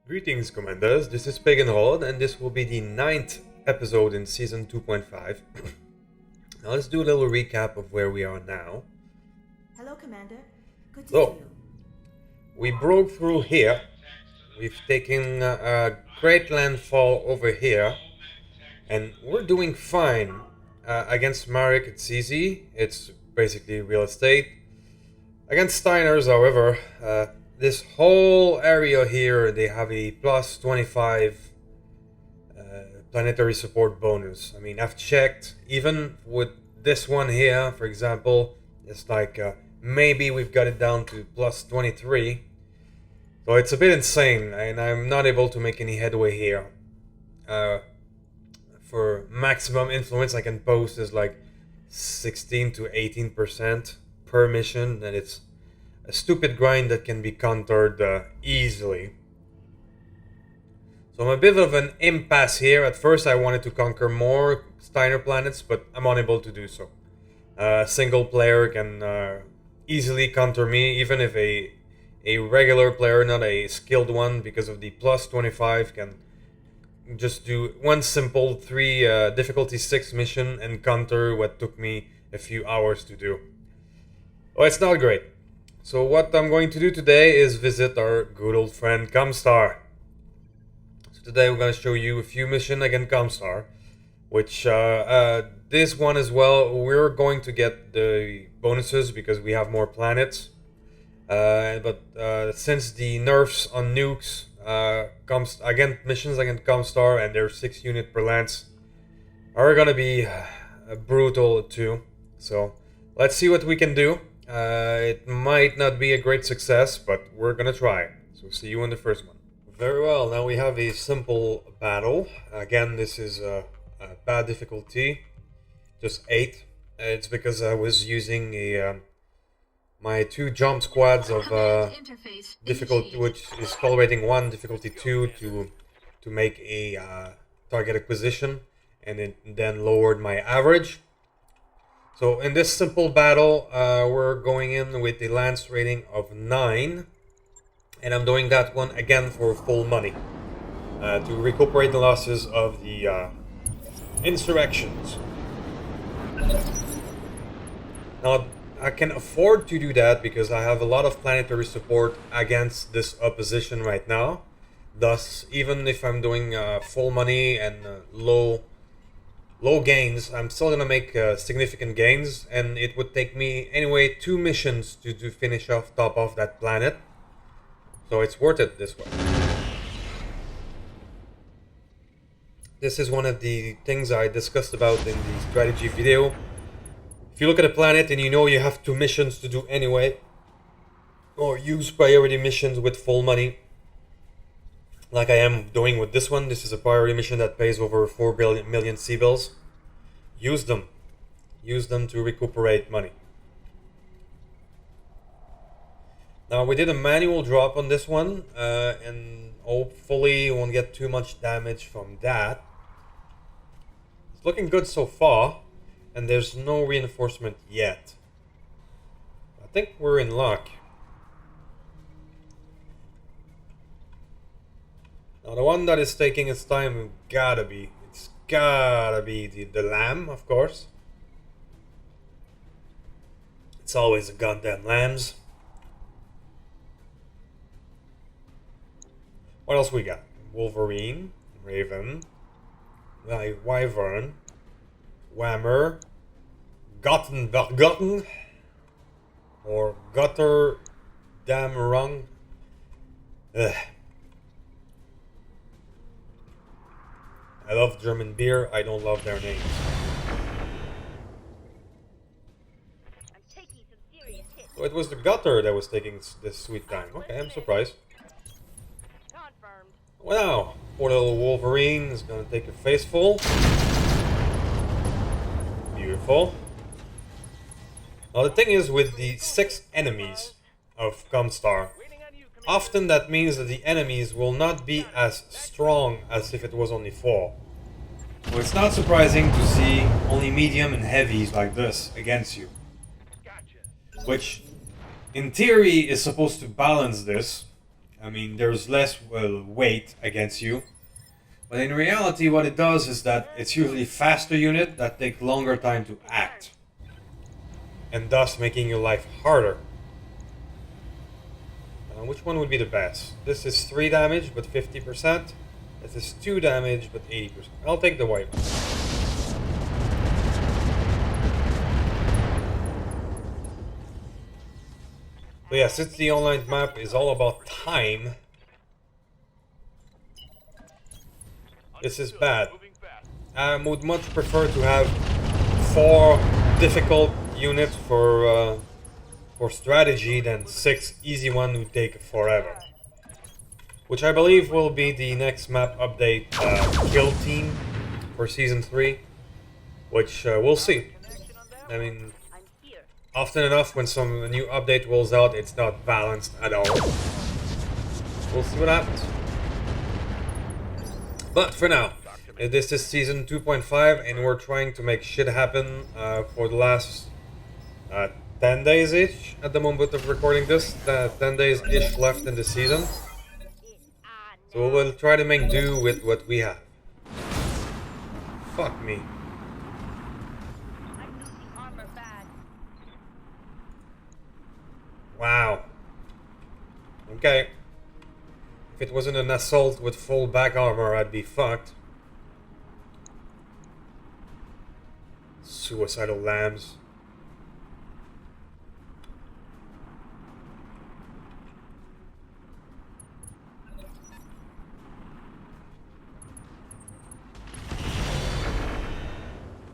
Greetings, Commanders. This is Pagan Horde, and this will be the 9th episode in Season 2.5. Now let's do a little recap of where we are now. Hello, Commander. Good to So, see you. we broke through here. We've taken a great landfall over here, and we're doing fine. Against Marek, it's easy. It's basically real estate. Against Steiners, however, this whole area here, they have a plus 25 planetary support bonus. I mean, I've checked, even with this one here, for example, it's like maybe we've got it down to plus 23. So it's a bit insane, and I'm not able to make any headway here. For maximum influence, I can post is like 16 to 18% per mission, and it's a stupid grind that can be countered easily. So I'm a bit of an impasse here. At first I wanted to conquer more Steiner planets, but I'm unable to do so. Single player can easily counter me, even if a regular player, not a skilled one, because of the plus 25, can just do one simple 3 difficulty 6 mission and counter what took me a few hours to do. Oh, it's not great. So what I'm going to do today is visit our good old friend Comstar. So today we're going to show you a few missions against Comstar, which this one as well, we're going to get the bonuses because we have more planets. But since the nerfs on nukes, missions against Comstar and their 6 unit per lance are going to be brutal too. So let's see what we can do. It might not be a great success, but we're gonna try. So see you in the first one. Very well, now we have a simple battle. Again, this is a bad difficulty, just 8. It's because I was using my 2 jump squads of difficulty, which is tolerating 1, difficulty 2 to make a target acquisition, and then lowered my average. So in this simple battle, we're going in with the lance rating of 9, and I'm doing that one again for full money to recuperate the losses of the insurrections. Now I can afford to do that because I have a lot of planetary support against this opposition right now. Thus, even if I'm doing full money and low gains, I'm still gonna make significant gains, and it would take me anyway 2 missions to finish off top of that planet. So it's worth it this way. This is one of the things I discussed about in the strategy video. If you look at a planet and you know you have 2 missions to do anyway, or use priority missions with full money, like I am doing with this one. This is a priority mission that pays over 4 million C-bills. Use them. Use them to recuperate money. Now we did a manual drop on this one, and hopefully won't get too much damage from that. It's looking good so far, and there's no reinforcement yet. I think we're in luck. Now the one that is taking its time gotta be the lamb, of course. It's always the goddamn lambs. What else we got? Wolverine, Raven, Wyvern, Whammer, Gotten, or Gutter Damn Rung. Ugh. I love German beer, I don't love their names. So it was the Gutter that was taking this sweet time. Okay, I'm surprised. Wow, poor little Wolverine is gonna take a face full. Beautiful. Now the thing is, with the 6 enemies of Comstar, often that means that the enemies will not be as strong as if it was only 4. So it's not surprising to see only medium and heavies like this against you. Which, in theory, is supposed to balance this. I mean, there's less weight against you. But in reality, what it does is that it's usually faster unit that take longer time to act. And thus making your life harder. Which one would be the best? This is 3 damage, but 50%. This is 2 damage, but 80%. I'll take the white one. So yeah, since the online map is all about time, this is bad. I would much prefer to have 4 difficult units for strategy than 6 easy ones who take forever. Which I believe will be the next map update, Kill Team for Season 3. Which we'll see. I mean, often enough when some new update rolls out, it's not balanced at all. We'll see what happens. But for now, this is Season 2.5 and we're trying to make shit happen for the last 10 days-ish at the moment of recording this. 10 days-ish left in the season. So we'll try to make do with what we have. Fuck me. Wow. Okay. If it wasn't an assault with full back armor, I'd be fucked. Suicidal lambs.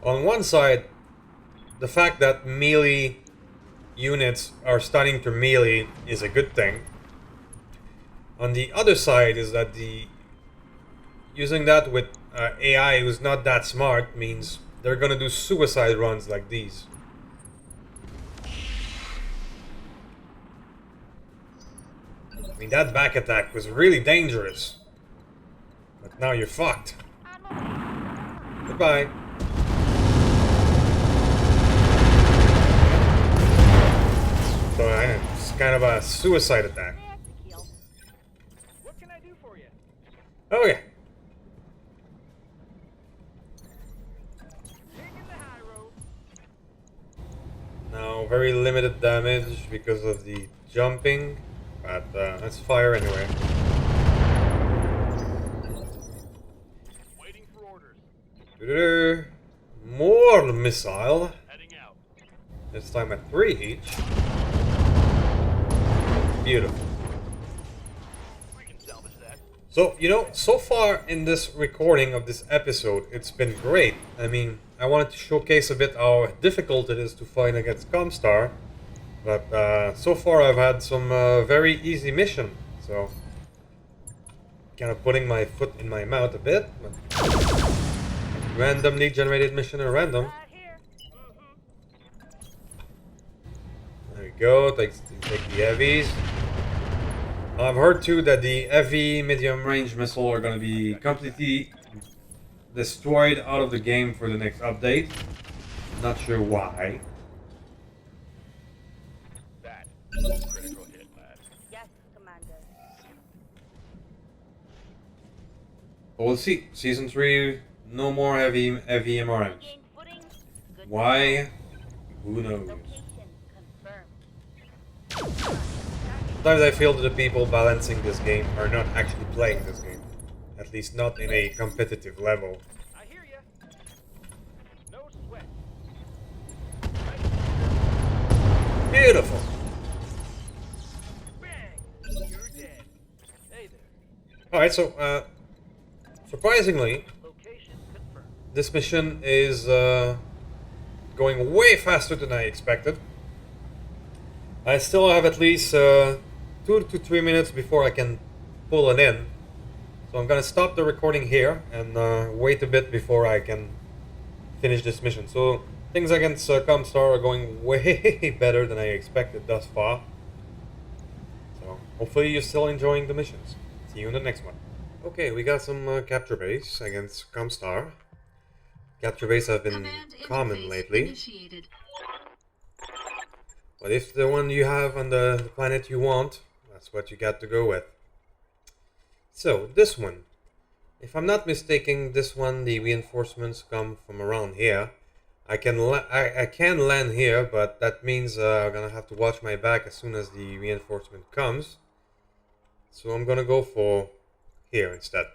On one side, the fact that melee units are starting to melee is a good thing. On the other side is that using that with AI who's not that smart means they're gonna do suicide runs like these. I mean, that back attack was really dangerous. But now you're fucked. Goodbye. So it's kind of a suicide attack. What can I do for you? Okay. Taking the high road. Now, very limited damage because of the jumping, but let's fire anyway. Waiting for orders. More missile. Heading out. This time at 3 each. Beautiful. We can salvage that. So, you know, so far in this recording of this episode, it's been great. I mean, I wanted to showcase a bit how difficult it is to fight against Comstar. But so far I've had some very easy mission. So, kind of putting my foot in my mouth a bit. But randomly generated mission at random. Right here. There we go, take the heavies. I've heard too that the heavy medium range missile are going to be completely destroyed out of the game for the next update. Not sure why. That critical hit, lad. Yes, Commander. But we'll see. Season 3, no more heavy MRMs. Gain footing. Good Why? Who knows? location confirmed. Sometimes I feel that the people balancing this game are not actually playing this game. At least not in a competitive level. I hear ya. No sweat. Beautiful! Bang! You're dead. Hey there. Alright, so, surprisingly, Location confirmed. this mission is going way faster than I expected. I still have at least 2 to 3 minutes before I can pull it in. So I'm gonna stop the recording here and wait a bit before I can finish this mission. So things against Comstar are going way better than I expected thus far. So hopefully you're still enjoying the missions. See you in the next one. Okay, we got some capture base against Comstar. Capture base have been common lately. Initiated. But if the one you have on the planet you want, that's what you got to go with. So, this one. If I'm not mistaken, this one, the reinforcements come from around here. I can land here, but that means I'm gonna have to watch my back as soon as the reinforcement comes. So I'm gonna go for here instead.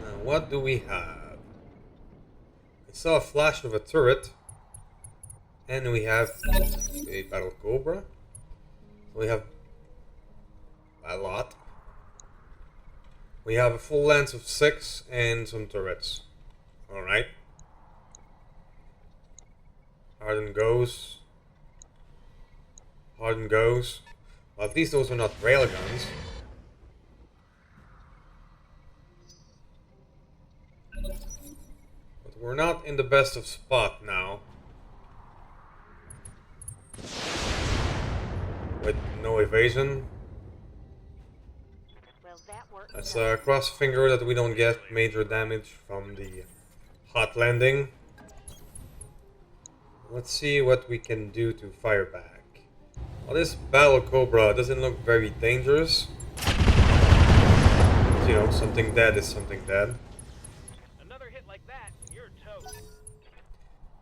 Now, what do we have? I saw a flash of a turret. And we have a Battle Cobra. So we have a lot. We have a full lance of 6 and some turrets. Alright. Harden goes. Harden goes. Well, at least those are not railguns. But we're not in the best of spot now. With no evasion. Well, that worked. Let's cross finger that we don't get major damage from the hot landing. Let's see what we can do to fire back. Well, this Battle Cobra doesn't look very dangerous. You know, something dead is something dead. Another hit like that, and you're toast.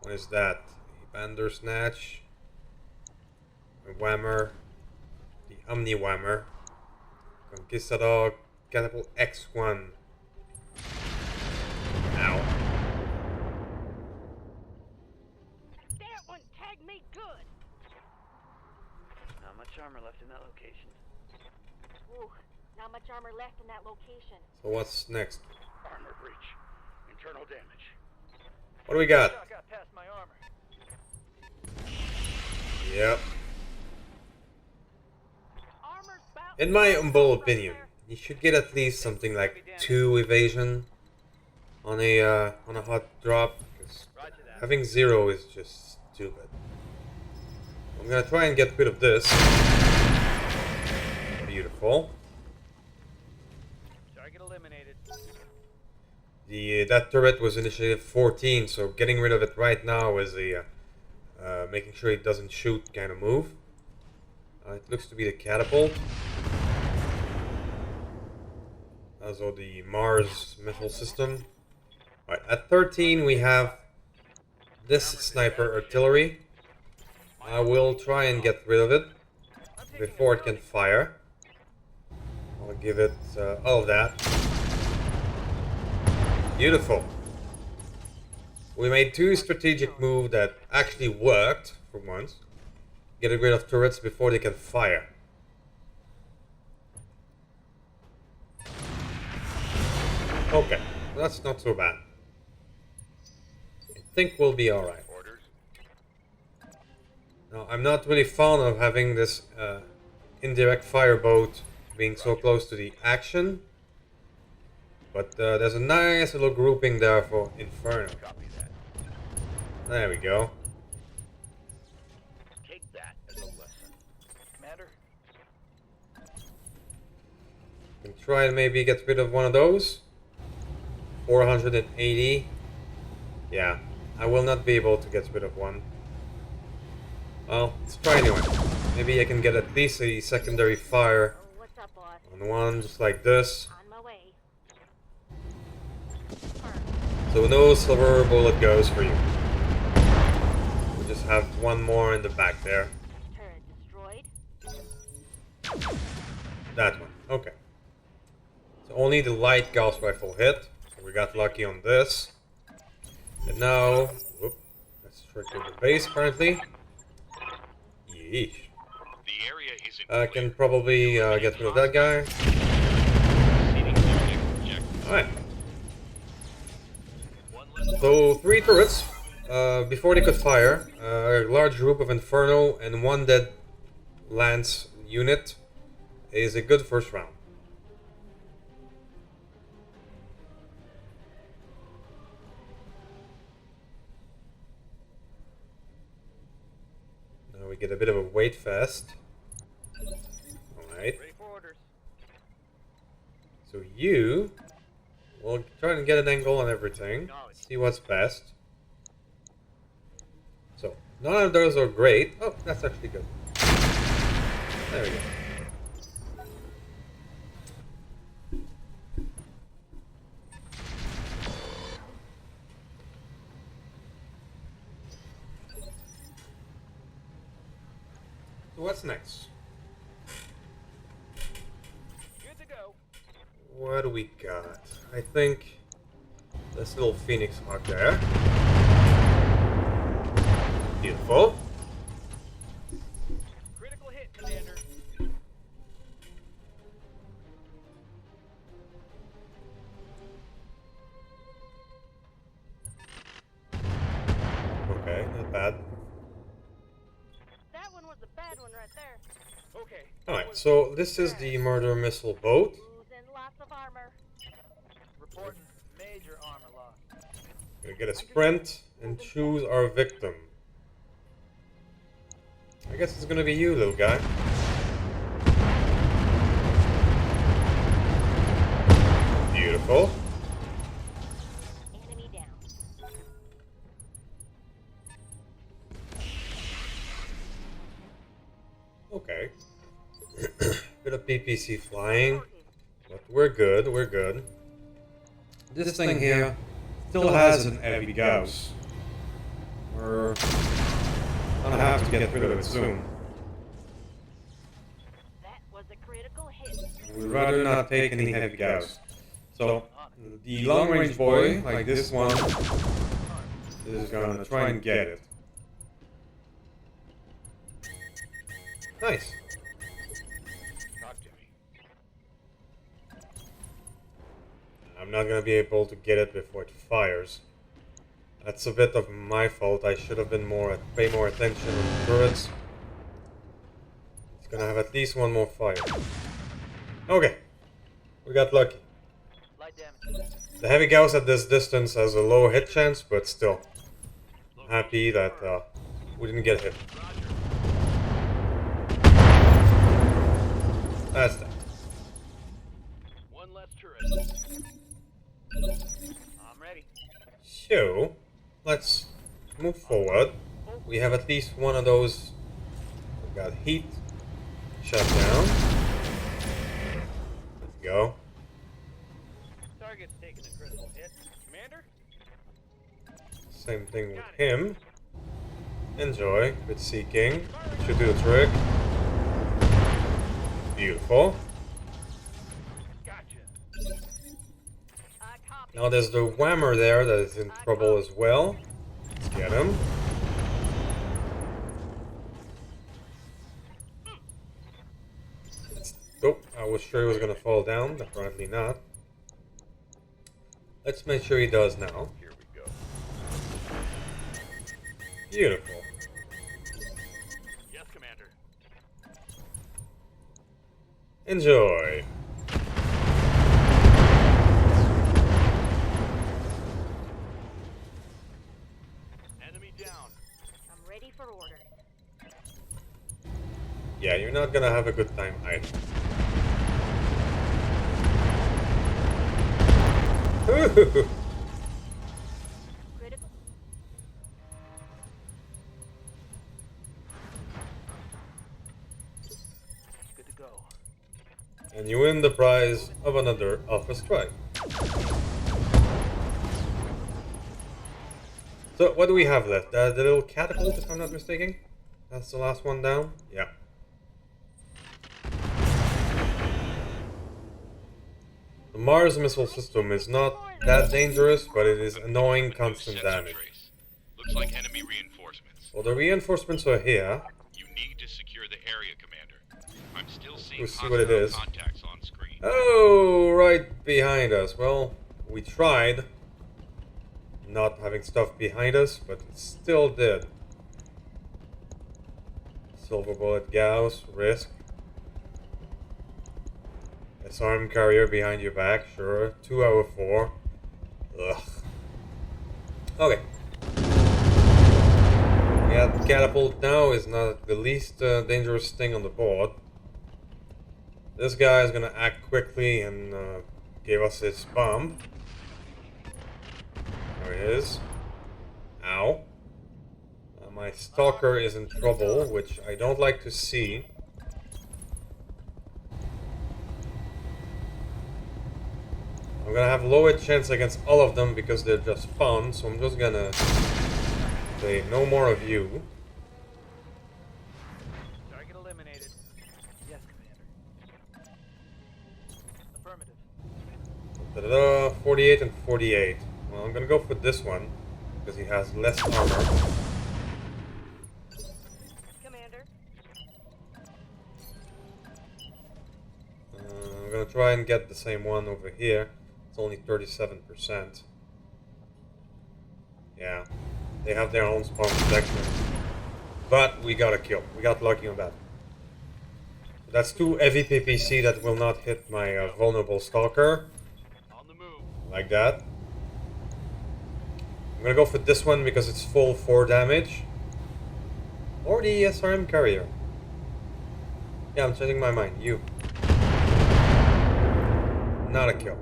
What is that? A Bandersnatch. A Whammer. The Omni Whammer. Conquistador. Catapult X1. Ow. That one tagged me good. Not much armor left in that location. Ooh, not much armor left in that location. So what's next? Armor breach. Internal damage. What do we got? Shot got past my armor. Yep. Armor's about In my humble opinion, you should get at least something like 2 evasion on a hot drop. Because Roger that. having 0 is just stupid. I'm gonna try and get rid of this. Beautiful. Target eliminated. That turret was initiative 14, so getting rid of it right now is a making sure it doesn't shoot kind of move. It looks to be the catapult. Also the Mars missile system. Alright, at 13 we have this sniper artillery. I will try and get rid of it before it can fire. I'll give it all of that. Beautiful. We made 2 strategic moves that actually worked for once. Getting rid of turrets before they can fire. Okay, that's not so bad. I think we'll be alright. Orders. Now, I'm not really fond of having this indirect fireboat being so close to the action. But there's a nice little grouping there for Inferno. Copy that. There we go. Take that as a lesson. Commander? Can try and maybe get rid of one of those. 480. Yeah, I will not be able to get rid of one. Well, let's try anyway. Maybe I can get at least a secondary fire Oh, what's up, boss? on one, just like this. On my way. So no silver bullet goes for you. We just have one more in the back there. Turret destroyed. That one. Okay. So only the light Gauss rifle hit. So we got lucky on this. And now, whoop, let's trigger the base apparently. Yeesh. The area is I can probably get rid of that guy. Alright. So 3 turrets. Before they could fire, a large group of Inferno and 1 dead Lance unit is a good first round. Now we get a bit of a weight fest. Alright. Ready for orders. So you will try and get an angle on everything. See what's best. None of those are great. Oh, that's actually good. There we go. So what's next? Good to go. What do we got? I think this little Phoenix Hawk there. Beautiful. Critical hit, Commander. Okay, not bad. That one was a bad one right there. Okay. Alright, so this is the murder missile boat. Losing lots of armor. Reporting major armor loss. We're gonna get a sprint and choose our victim. I guess it's gonna be you, little guy. Beautiful. Enemy down. Okay. Bit of PPC flying, but we're good, we're good. This thing here still has an heavy gauss. We're gonna have to get rid of it soon. That was a critical hit. We'd rather not take any heavy gauss. So, the long range boy, like this one, is gonna try and get it. Nice. Talk to me. I'm not gonna be able to get it before it fires. That's a bit of my fault. I should have been pay more attention on the turrets. It's gonna have at least one more fire. Okay, we got lucky. Light damage. The heavy gauss at this distance has a low hit chance, but still, I'm happy that we didn't get hit. That's that. One less turret. I'm ready. So, let's move forward. We have at least one of those. We've got heat shut down. Let's go. Target's taking a critical hit. Commander? Same thing with him. Enjoy. Good seeking. Should do the trick. Beautiful. Gotcha. Copy. Now there's the whammer there that is in trouble as well. Let's get him. Oh, I was sure he was gonna fall down. Apparently not. Let's make sure he does now. Here we go. Beautiful. Yes, Commander. Enjoy. Enemy down. I'm ready for order. Yeah, you're not gonna have a good time hiding. Ooh. Critical. Good to go. And you win the prize of another Alpha Strike. So, what do we have left? The little catapult, if I'm not mistaken? That's the last one down? Yeah. The Mars missile system is not that dangerous, but it is annoying constant Sensor damage. trace. Looks like enemy reinforcements. Well, the reinforcements are here. You need to secure the area, Commander. I'm still seeing We'll see what it hostile is. contacts on screen. Oh, right behind us. Well, we tried not having stuff behind us, but it still did. Silver bullet Gauss, risk. Disarm carrier behind your back, sure. 2 out of 4. Ugh. Okay. Yeah, the catapult now is not the least dangerous thing on the board. This guy is gonna act quickly and give us his bomb. There he is. Ow. my stalker is in trouble, which I don't like to see. I'm gonna have low hit chance against all of them because they're just spawned, so I'm just gonna say no more of you. Target eliminated. Yes, Commander. Affirmative. Da-da-da, 48 and 48. Well, I'm gonna go for this one because he has less armor. Commander. I'm gonna try and get the same one over here. It's only 37%. Yeah, they have their own spawn protection. But we got a kill. We got lucky on that. That's 2 heavy PPC that will not hit my vulnerable stalker. On the move. Like that. I'm gonna go for this one because it's full 4 damage. Or the SRM carrier. Yeah, I'm changing my mind. You. Not a kill.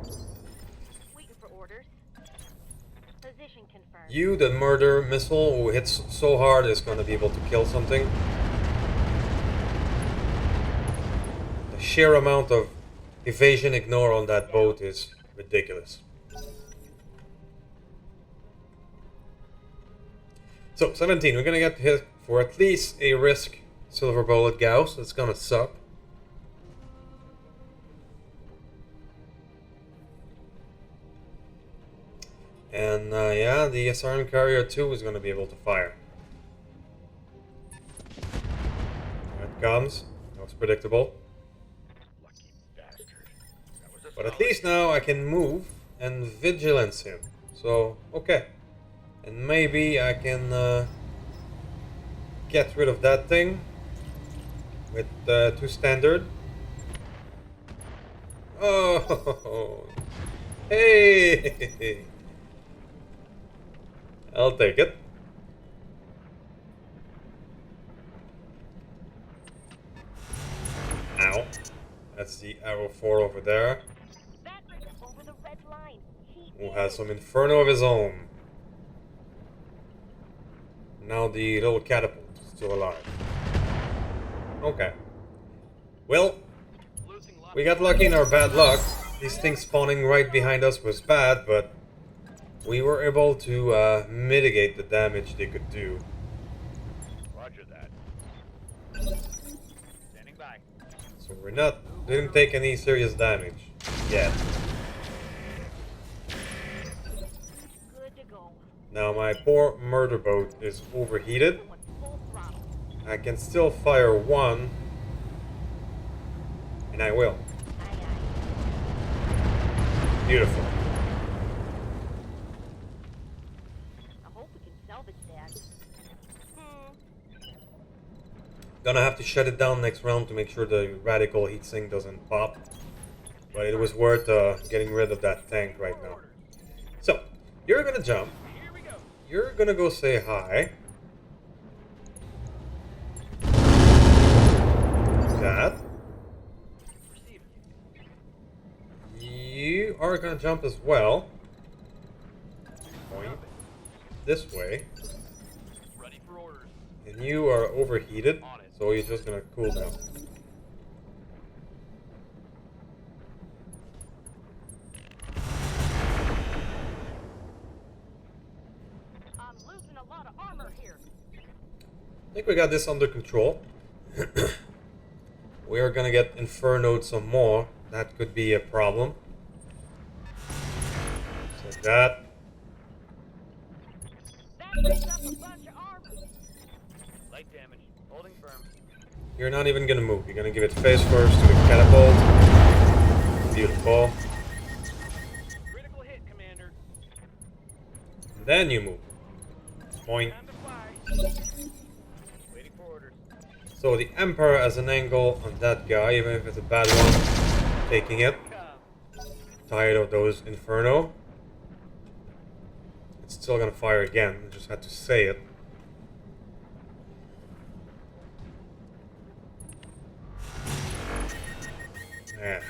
Waiting for orders. Position confirmed. You, the murder missile who hits so hard, is gonna be able to kill something. The sheer amount of evasion ignore on that boat is ridiculous. So, 17. We're gonna get hit for at least a risk silver bullet Gauss. It's gonna suck. And yeah, the SRM carrier 2 is going to be able to fire. Here it comes. That was predictable. Lucky bastard. That was a But at solid. least now I can move and vigilance him. So, okay. And maybe I can get rid of that thing with 2 standard. Oh, hey! I'll take it. Ow. That's the arrow 4 over there, Battery over the red line. Heat who needed. has some inferno of his own. Now the little catapult is still alive. Okay. Well, Losing lots. we got lucky in our bad luck. These things spawning right behind us was bad, but we were able to mitigate the damage they could do. Roger that. Standing by. So didn't take any serious damage yet. Good to go. Now my poor murder boat is overheated. Everyone full throttle. I can still fire one, and I will. Aye, aye. Beautiful. I hope we can salvage that. Gonna have to shut it down next round to make sure the radical heatsink doesn't pop. But it was worth getting rid of that tank right now. So, you're gonna jump. Here we go. You're gonna go say hi. That. Receiving. You are gonna jump as well. Point this way. Ready for orders. And you are overheated, On it. so you're just gonna cool down. I'm losing a lot of armor here. I think we got this under control. We are gonna get infernoed some more. That could be a problem. So that. That brings up a bunch of armor. Light damage. Holding firm. You're not even gonna move. You're gonna give it face first to the catapult. Beautiful. Critical hit, Commander. Then you move. Point. Time to fly. Waiting for orders. So the Emperor has an angle on that guy, even if it's a bad one. Taking it. Come. Tired of those Inferno. It's still gonna fire again. I just had to say it. Yeah.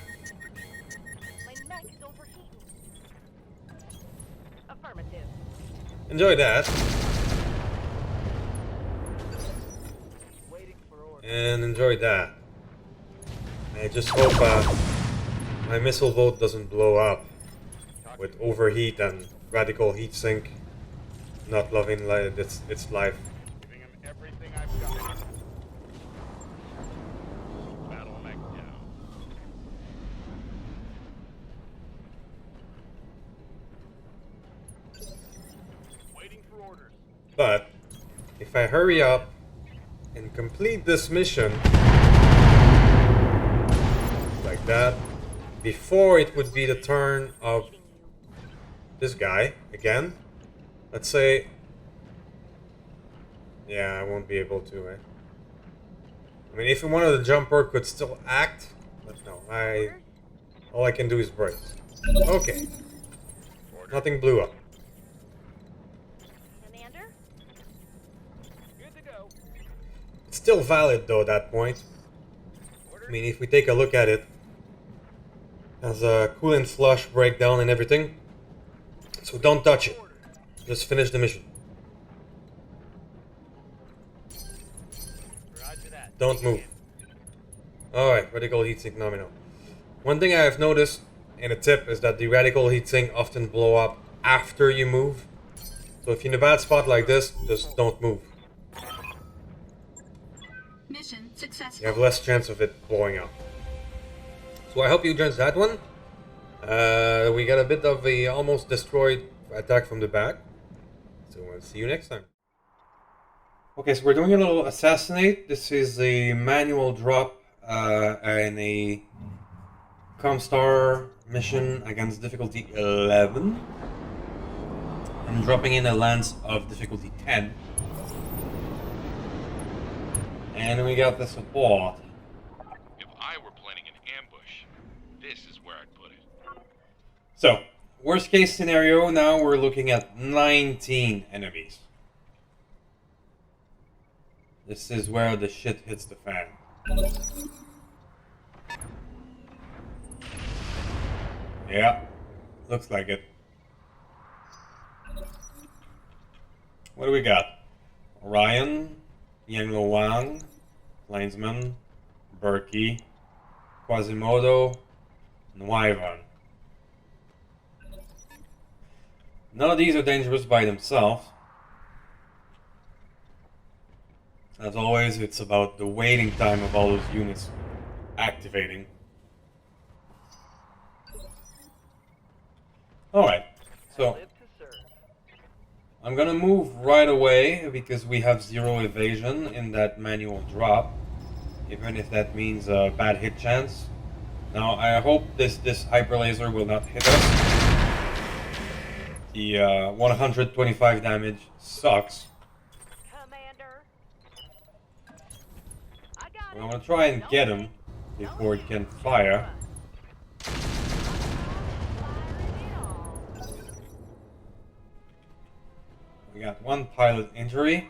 My neck is overheating. Affirmative. Enjoy that. and enjoy that. I just hope my missile boat doesn't blow up with overheat and radical heat sink, not loving its life. Giving him everything I've got. Battle mech down. Waiting for orders. But if I hurry up and complete this mission like that, before it would be the turn of this guy again, let's say, yeah, I won't be able to, eh? I mean, if one of the jumper could still act, but no, all I can do is brace. Okay, nothing blew up. Commander? Good to go. It's still valid though at that point. I mean, if we take a look at it, has a coolant flush breakdown and everything. So don't touch it. Just finish the mission. Roger that. Don't move. Alright, radical heatsink nominal. One thing I have noticed in a tip is that the radical heatsink often blow up after you move. So if you're in a bad spot like this, just don't move. Mission successful. You have less chance of it blowing up. So I hope you enjoyed that one. We got a bit of a almost destroyed attack from the back. So we'll see you next time. Okay, so we're doing a little assassinate. This is a manual drop in a Comstar mission against difficulty 11. I'm dropping in a lance of difficulty 10. And we got the support. If I were planning an ambush, this is where I'd put it. So, worst case scenario, now we're looking at 19 enemies. This is where the shit hits the fan. Yeah, looks like it. What do we got? Orion, Yang Wang, Linesman, Berkey, Quasimodo, and Wyvern. None of these are dangerous by themselves. As always, it's about the waiting time of all those units activating. Alright, so Live to serve. I'm gonna move right away because we have 0 evasion in that manual drop, even if that means a bad hit chance. Now I hope this hyper laser will not hit us. The 125 damage sucks. Commander? I got I'm gonna try and get him before it can fire. We got 1 pilot injury.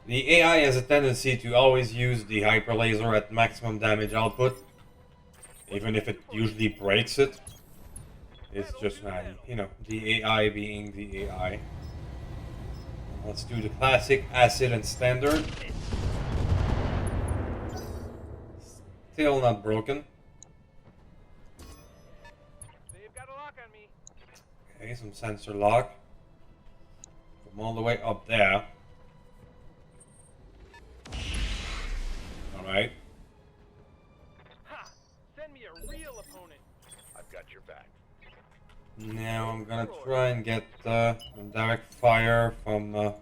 The AI has a tendency to always use the hyper laser at maximum damage output, even if it usually breaks it. It's just, you know, the AI being the AI. Let's do the classic acid and standard. Still not broken. They've got a lock on me. Okay, some sensor lock. From all the way up there. Alright. Ha! Send me a real opponent. I've got your back. Now I'm gonna try and get a direct fire from the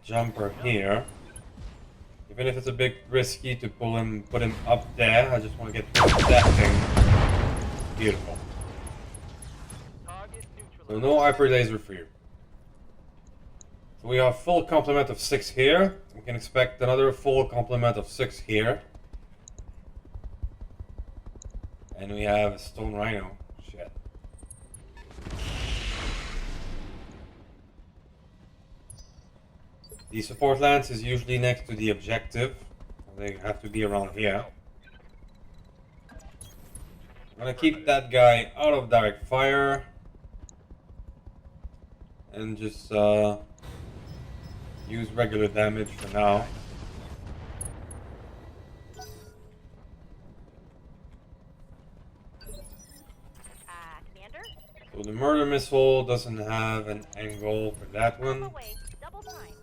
jumper here. Even if it's a bit risky to put him up there, I just want to get that thing. Beautiful. Target So neutralized. no hyper laser for you. So we have full complement of 6 here. We can expect another full complement of 6 here. And we have a stone rhino. Shit. The support lance is usually next to the objective. They have to be around here. I'm gonna keep that guy out of direct fire. And and just use regular damage for now. Commander? So the murder missile doesn't have an angle for that On one. my way. Double time.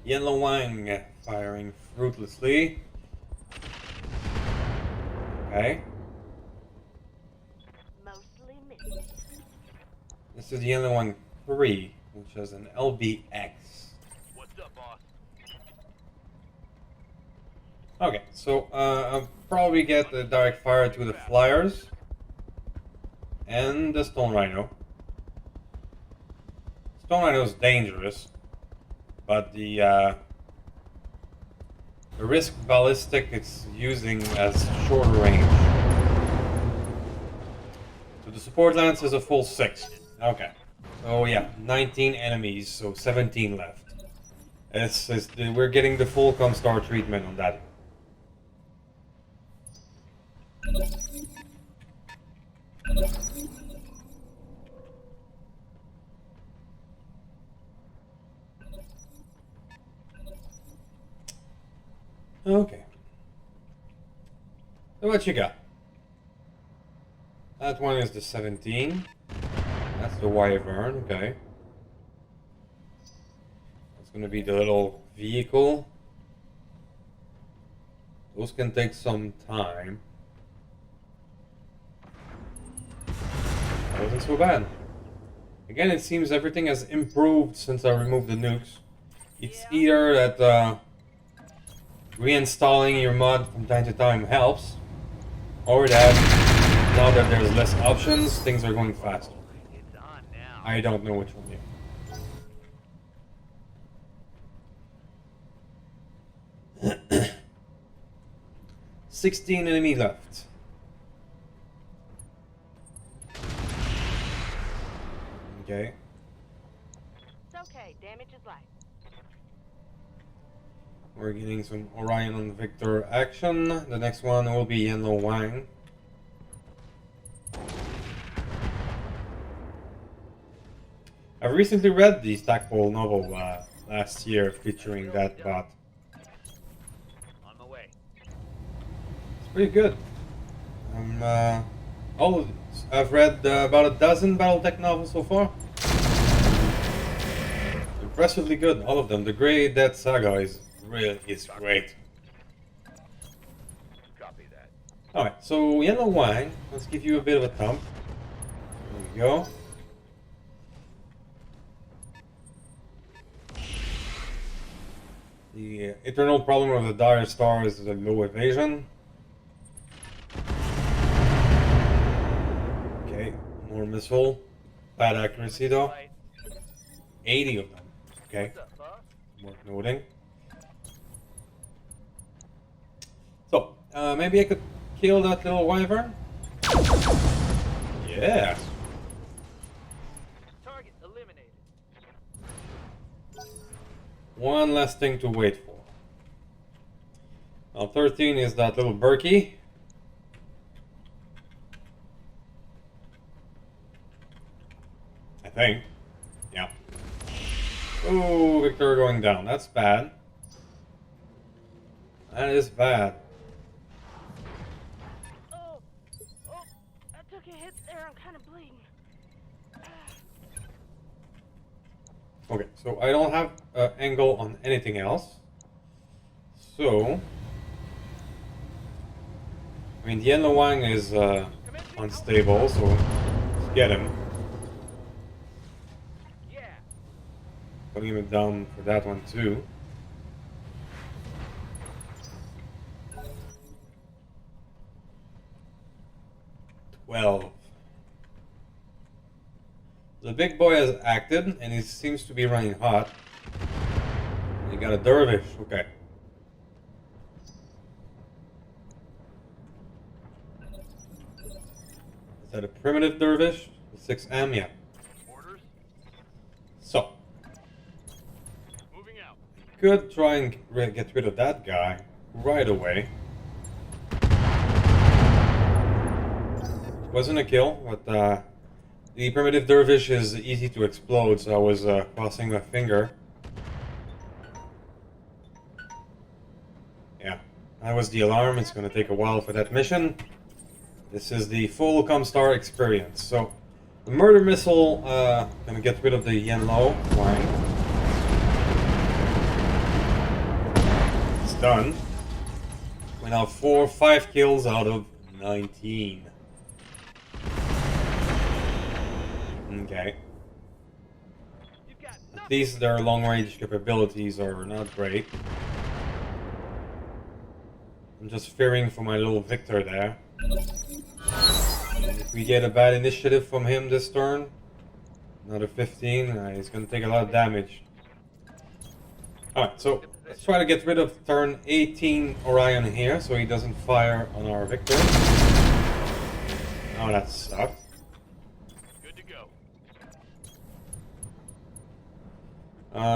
Yellow Wang firing fruitlessly. Okay. Mostly missing. This is the Yellow Wang 3, which has an LBX. What's up, boss? Okay, so I'll probably get the direct fire to the flyers and the Stone Rhino. Stone Rhino is dangerous, but the risk ballistic it's using as shorter range. So the support lance is a full 6. Okay. Oh yeah, 19 enemies, so 17 left. We're getting the full Comstar treatment on that. Okay. So what you got? That one is the 17. That's the Wyvern, okay. That's gonna be the little vehicle. Those can take some time. That wasn't so bad. Again, it seems everything has improved since I removed the nukes. It's either that reinstalling your mod from time to time helps, or that now that there's less options, things are going faster. It's on now. I don't know which one yet. 16 enemy left. Okay. It's okay. Damage is light. We're getting some Orion on Victor action. The next one will be Yellow Wang. I've recently read the Stackpole novel last year featuring that bot. On my way. It's pretty good. All of these. I've read about a dozen BattleTech novels so far. Impressively good, all of them. The Grey Dead Saga is great. Copy that. Alright, so Yellow Wang, let's give you a bit of a thump. There we go. The eternal problem of the Dire Star is the low evasion. Okay, more missile. Bad accuracy though. 80 of them. Okay, What's up, boss? worth noting. So, maybe I could kill that little wyvern? Yeah. Target eliminated. One less thing to wait for. Now 13 is that little Berkey. I think. Yeah. Oh, Victor going down. That's bad. That is bad. Oh, I took a hit there. I'm kind of bleeding. Okay, so I don't have angle on anything else. So, I mean, the Yellow Wang is unstable, so let's get him. Yeah. Putting him down for that one too. The big boy has acted, and he seems to be running hot. You got a dervish, okay. Is that a primitive dervish? The 6M, yeah. Orders? So, could try and get rid of that guy right away. Wasn't a kill, but the primitive dervish is easy to explode, so I was crossing my finger. Yeah, that was the alarm. It's going to take a while for that mission. This is the full Comstar experience. So, the murder missile, going to get rid of the Yenlo flying. It's done. We now 5 kills out of 19. Okay. At least their long-range capabilities are not great. I'm just fearing for my little Victor there. If we get a bad initiative from him this turn, another 15, he's going to take a lot of damage. Alright, so let's try to get rid of turn 18 Orion here so he doesn't fire on our Victor. Oh, that sucked. Good to go.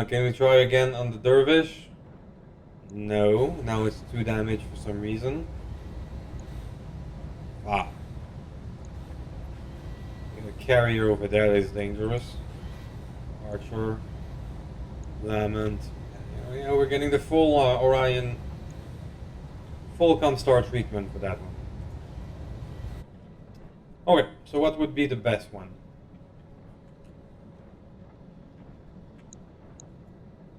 Can we try again on the Dervish? No, now it's 2 damage for some reason. Ah. The carrier over there is dangerous. Archer. Lament. Yeah, we're getting the full Orion, full Comstar treatment for that one. Okay, so what would be the best one?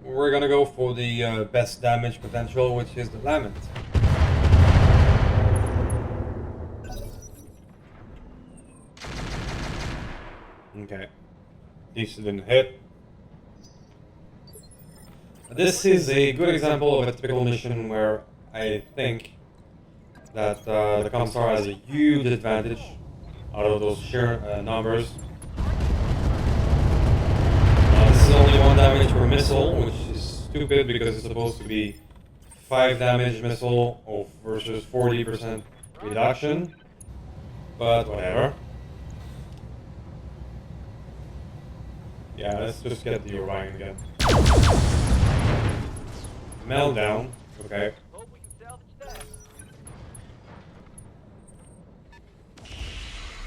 We're gonna go for the best damage potential, which is the Lament. Okay. Decent hit. This is a good example of a typical mission where I think that the Comstar has a huge advantage out of those sheer numbers. This is only 1 damage per missile, which is stupid because it's supposed to be 5 damage missile versus 40% reduction. But whatever. Yeah, let's just get the Orion again. Meltdown. Okay. Hope we can salvage that.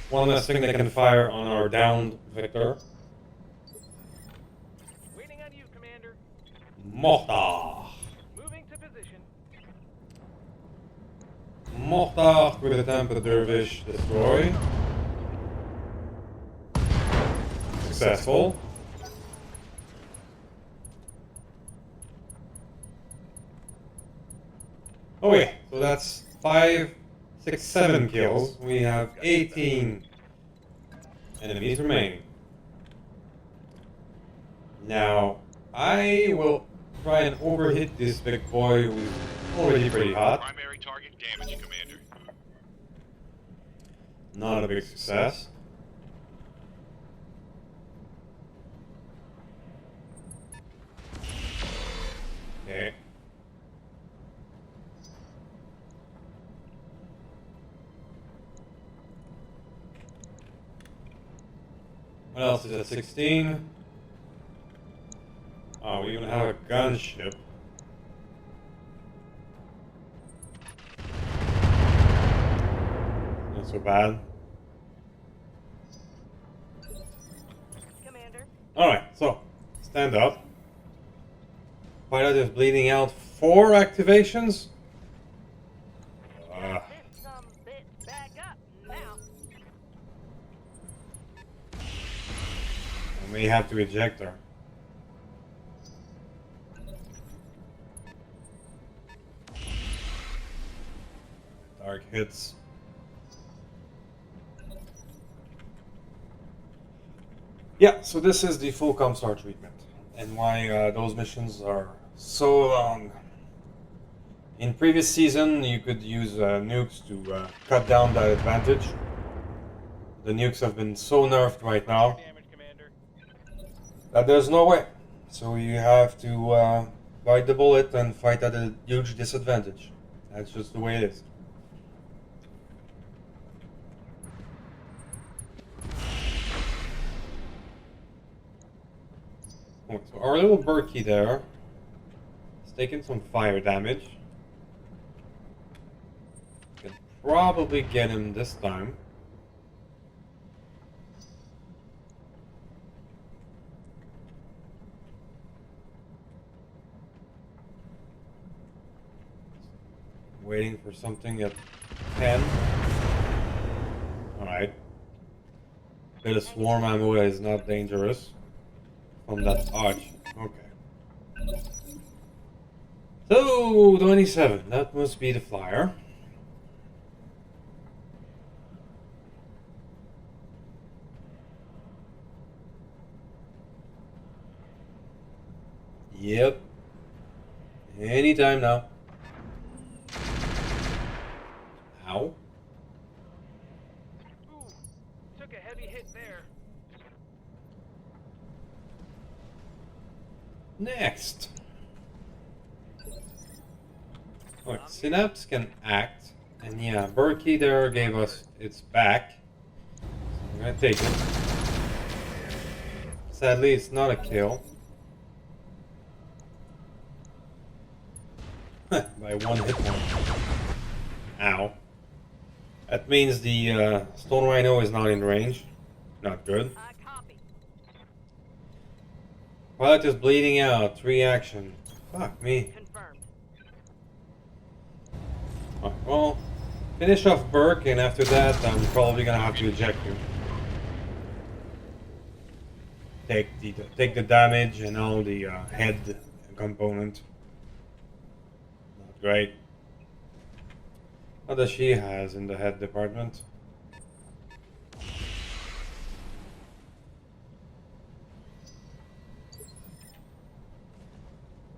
One less thing they can fire on our downed Victor. Waiting on you, Commander. Mortar. Moving to position. Mortar with attempt at Dervish destroy. Successful. Oh yeah, so that's 5, 6, 7 kills. We have 18 enemies remaining. Now, I will try and overhit this big boy who's already pretty hot. Primary target damage, Commander. Not a big success. Okay. What else is at 16? Oh, we even have a gunship. Not so bad. Commander. Alright, so, stand up. Pilot is bleeding out 4 activations? This some bit back up now. I may have to eject her. Dark hits. Yeah, so this is the full Comstar treatment, and why those missions are so long. In previous season, you could use nukes to cut down that advantage. The nukes have been so nerfed right now Damage, Commander. that there's no way. So you have to bite the bullet and fight at a huge disadvantage. That's just the way it is. Okay, so our little Berkey there taking some fire damage. Can probably get him this time. Waiting for something at 10. Alright. Bit of swarm ammo is not dangerous. From that arch. Okay. So, 27. That must be the flyer. Yep. Anytime now. Ow. Ooh, took a heavy hit there. Next. Alright, Synapse can act. And yeah, Berkey there gave us its back. So I'm gonna take it. Sadly, it's not a kill. By one hit point. Ow. That means the Stone Rhino is not in range. Not good. Copy. Pilot is bleeding out. Reaction. Fuck me. Confirmed. Well, finish off Burke, and after that, I'm probably gonna have to eject you. Take the damage and all the head component. Not great. What does she has in the head department?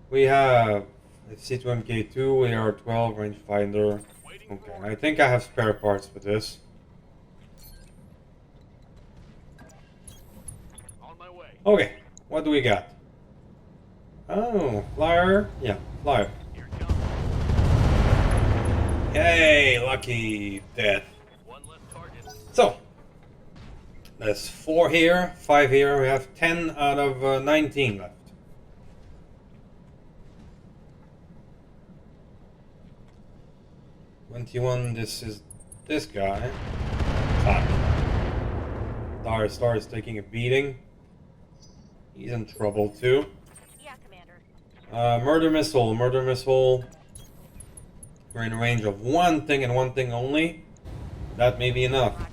We have C2MK2, AR-12, rangefinder. Okay, I think I have spare parts for this. On my way. Okay, what do we got? Oh, flyer? Yeah, flyer. Here it comes. Yay, lucky death. One less target. So, there's 4 here, 5 here. We have 10 out of 19 left. This is this guy. Fuck. Dire Star is taking a beating. He's in trouble too. Yeah, Commander. Murder missile. Murder missile. We're in range of one thing and one thing only. That may be enough. Roger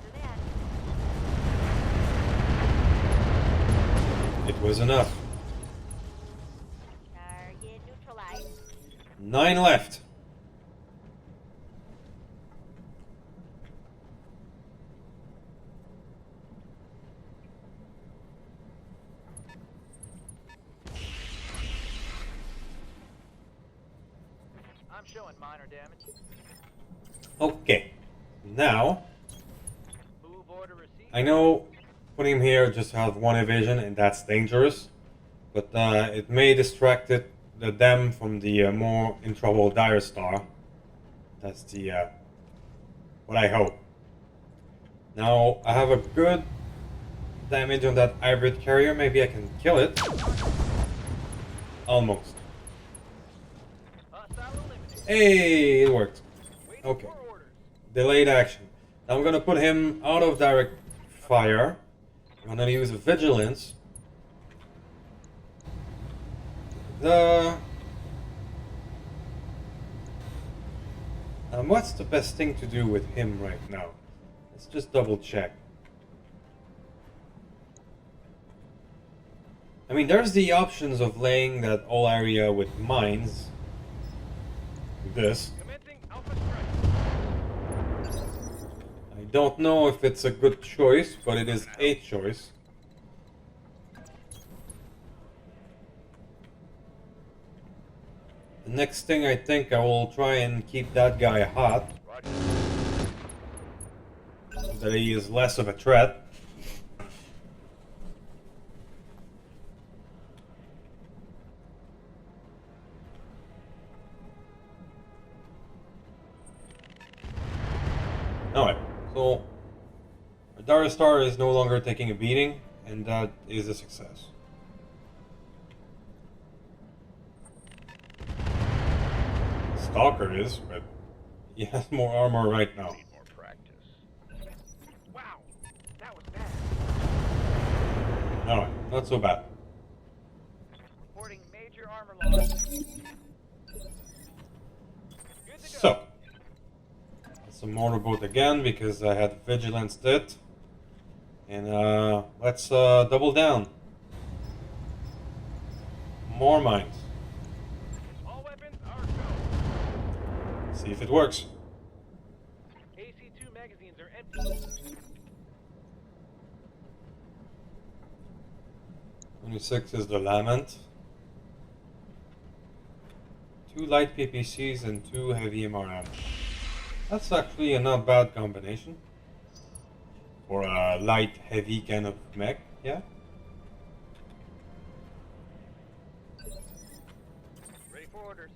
that. It was enough. Target neutralized. 9 left. I'm showing minor damage. Okay. Now, Move order received. I know putting him here just have 1 evasion and that's dangerous. But it may distract them from the more in trouble Dire Star. That's the what I hope. Now I have a good damage on that hybrid carrier. Maybe I can kill it. Almost. Hostile eliminated. Hey, it worked. Waiting Okay. for orders. Delayed action. Now I'm gonna put him out of direct fire. I'm gonna use vigilance. What's the best thing to do with him right now? Let's just double check. I mean, there's the options of laying that whole area with mines. This. Commencing Alpha Strike. I don't know if it's a good choice, but it is a choice. The next thing I think I will try and keep that guy hot, Roger. so that he is less of a threat. Alright, so Dire Star is no longer taking a beating, and that is a success. Stalker is, but he has more armor right now. Need more practice. Wow, that was bad. Alright, not so bad. Reporting major armor loss. Good to go. So, that's a motorboat again because I had vigilance did. And let's double down. More mines. All weapons are go. See if it works. AC2 magazines are empty. 26 is the Lament. 2 light PPCs and 2 heavy MRM. That's actually a not bad combination. For a light, heavy kind of mech, yeah? Ready for orders.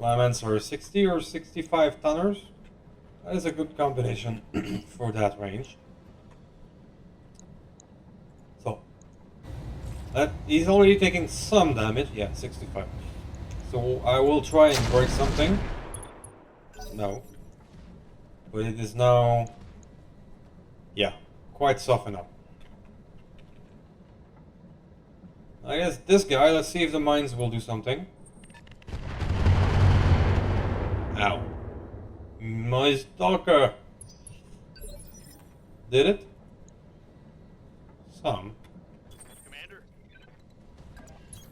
Laments are 60 or 65 tonners. That is a good combination for that range. So, he's already taking some damage. Yeah, 65. So I will try and break something. No. But it is now, yeah, quite softened up. I guess this guy, let's see if the mines will do something. Ow. My stalker. Did it? Some. Commander,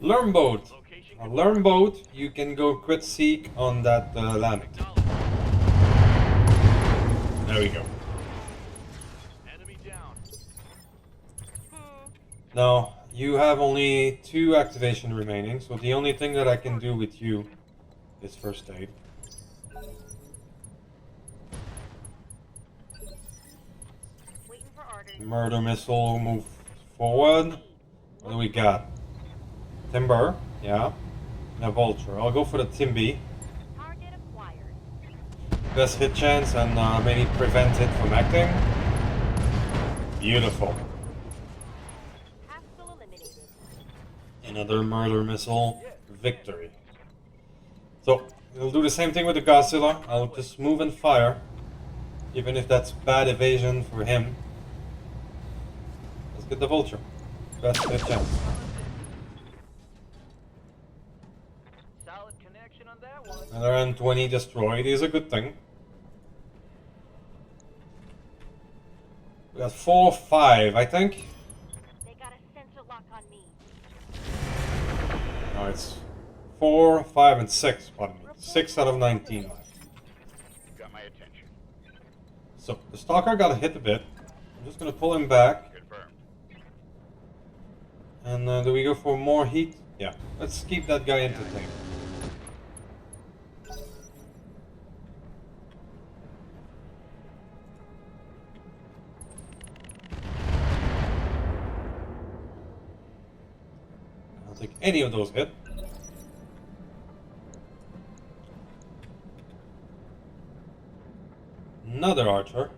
Learn boat. location A learn boat, you can go crit seek on that landing. acknowledged. There we go. Enemy down. Now, you have only 2 activation remaining, so the only thing that I can do with you is first aid. Waiting for orders. Murder missile, move forward. What do we got? Timber, yeah. And a vulture. I'll go for the Timby. Target acquired. Best hit chance and maybe prevent it from acting. Beautiful. Hostile eliminated. Another murder missile. Victory. So, we'll do the same thing with the Godzilla. I'll just move and fire. Even if that's bad evasion for him. Let's get the vulture. Best hit chance. Solid connection on that one. Another M20 destroyed is a good thing. We got 4, 5, I think. They got a sensor lock on me. No, it's 4, 5, and 6. Pardon me. 6 out of 19 left. You got my attention. So the stalker got hit a bit. I'm just gonna pull him back. Confirmed. And do we go for more heat? Yeah. Let's keep that guy entertained. I don't think any of those hit. Another archer.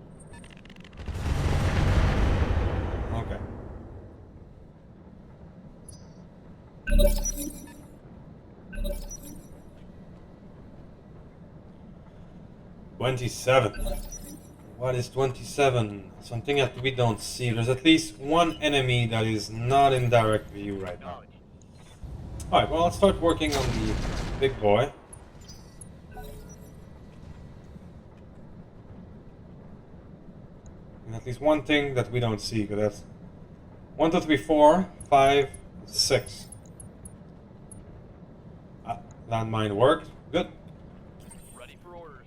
Okay. $27. What is 27? Something that we don't see. There's at least one enemy that is not in direct view right now. Acknowledged. Alright, well, let's start working on the big boy. And at least one thing that we don't see, because that's 1, 2, 3, 4, 5, 6. Ah, landmine worked. Good. Ready for orders.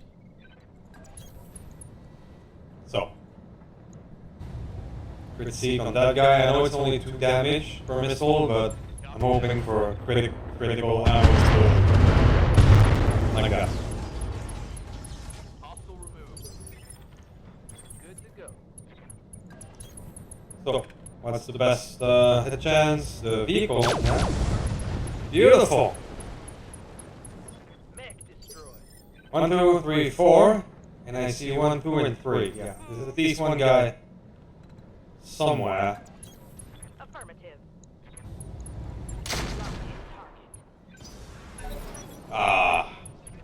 So. Crit seek on that guy. I know it's only 2 damage per missile, but I'm hoping for a critical ammo still. Like that. Hostile removed. Good to go. So, what's the best hit chance? The vehicle. Yeah. Beautiful. Mech destroyed. 1, 2, 3, 4. And I see 1, 2, and 3. Yeah, there's at least one guy somewhere. Affirmative. Lock in target. Ah.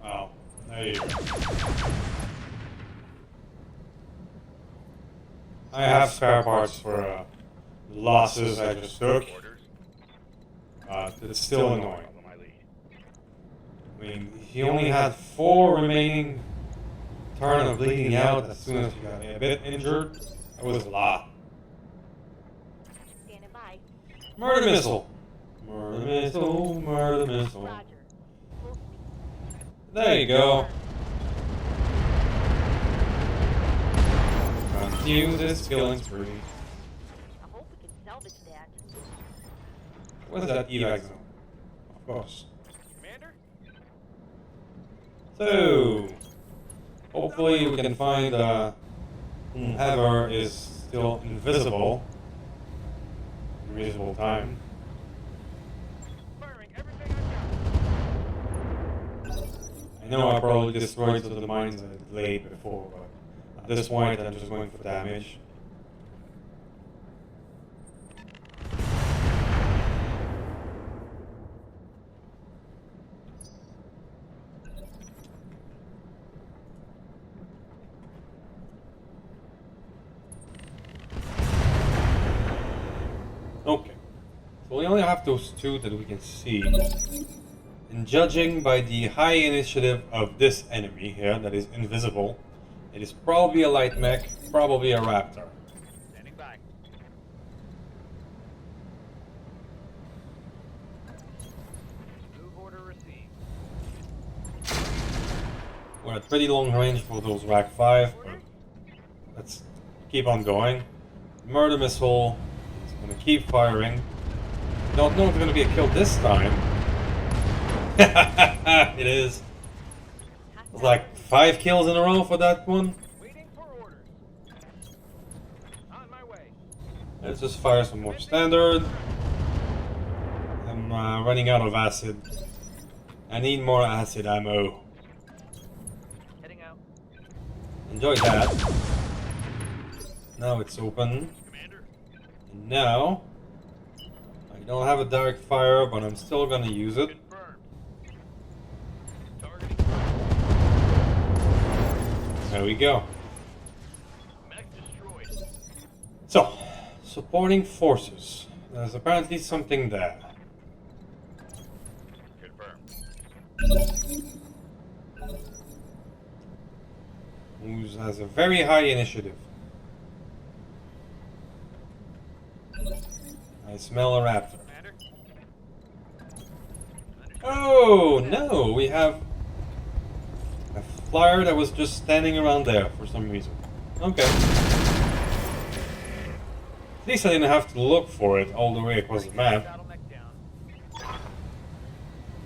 Oh. There you go. I have spare parts for losses I just took. It's still annoying. I mean, he only had 4 remaining turn of bleeding out as soon as he got a bit injured. That was a lot. Standing by. Murder missile! Murder missile, murder missile. Roger. Full speed. There you go. Continue this killing spree. I hope we can salvage that. What is that evac zone? Of course. Commander? So, hopefully we can find whoever is still invisible in reasonable time. Firing everything I've got. I know I probably destroyed some of the mines I laid before, but at this point I'm just going for damage. Okay, so we only have those 2 that we can see. And judging by the high initiative of this enemy here that is invisible, it is probably a light mech, probably a raptor. Standing by. Move order received. We're at pretty long range for those Rack 5, but let's keep on going. Murder missile is gonna keep firing. Don't know if it's gonna be a kill this time. It is. It's like 5 kills in a row for that one. Waiting for orders. On my way. Let's just fire some more standard. I'm running out of acid. I need more acid ammo. Heading out. Enjoy that. Now it's open. Commander? And now, I don't have a direct fire, but I'm still gonna use it. Confirmed. Targeting. There we go. Mech destroyed. So, supporting forces. There's apparently something there. Confirmed. Who has a very high initiative. I smell a raptor. Commander? Oh, no, we have a flyer that was just standing around there for some reason. Okay. At least I didn't have to look for it all the way across the map. Battle mech down.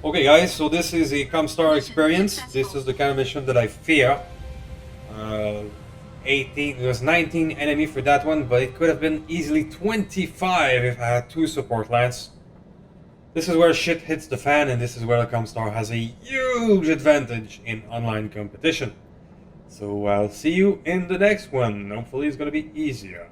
Okay guys, so this is a Comstar experience. This is the kind of mission that I fear. 18, there's 19 enemy for that one, but it could have been easily 25 if I had 2 support lance. This is where shit hits the fan, and this is where the Comstar has a huge advantage in online competition. So I'll see you in the next one. Hopefully it's gonna be easier.